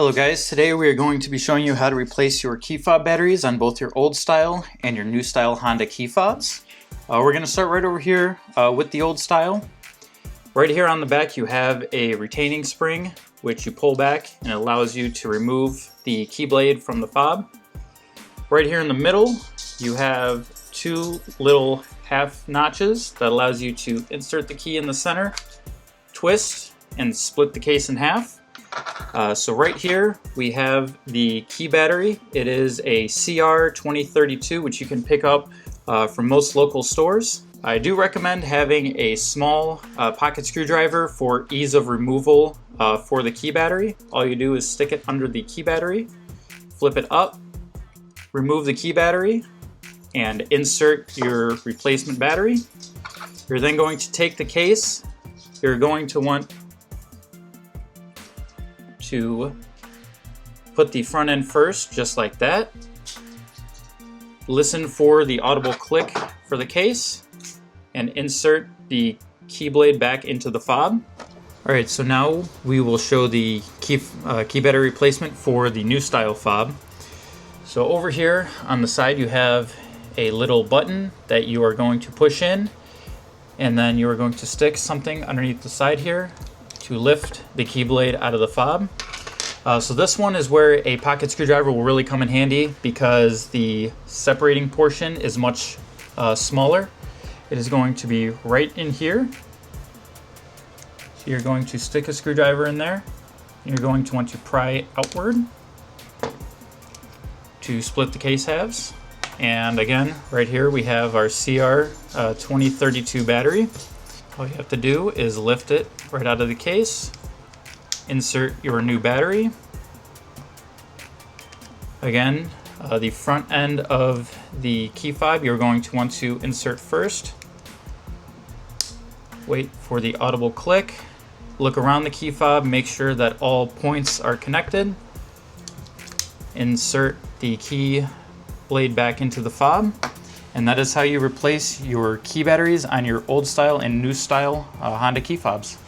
Hello guys, today we are going to be showing you how to replace your key fob batteries on both your old style and your new style Honda key fobs. We're going to start right over here with the old style. Right here on the back you have a retaining spring which you pull back and it allows you to remove the key blade from the fob. Right here in the middle you have two little half notches that allows you to insert the key in the center, twist, and split the case in half. So right here we have the key battery. It is a CR2032 which you can pick up from most local stores. I do recommend having a small pocket screwdriver for ease of removal for the key battery. All you do is stick it under the key battery, flip it up, remove the key battery, and insert your replacement battery. You're then going to take the case. You're going to want to put the front end first, just like that. Listen for the audible click for the case and insert the key blade back into the fob. Alright, so now we will show the key battery replacement for the new style fob. So over here on the side you have a little button that you are going to push in, and then you are going to stick something underneath the side here to lift the key blade out of the fob. So this one is where a pocket screwdriver will really come in handy because the separating portion is much smaller. It is going to be right in here. So you're going to stick a screwdriver in there. You're going to want to pry outward to split the case halves. And again, right here we have our CR2032 battery. All you have to do is lift it right out of the case, insert your new battery. Again, the front end of the key fob you're going to want to insert first. Wait for the audible click. Look around the key fob, make sure that all points are connected. Insert the key blade back into the fob. And that is how you replace your key batteries on your old style and new style Honda key fobs.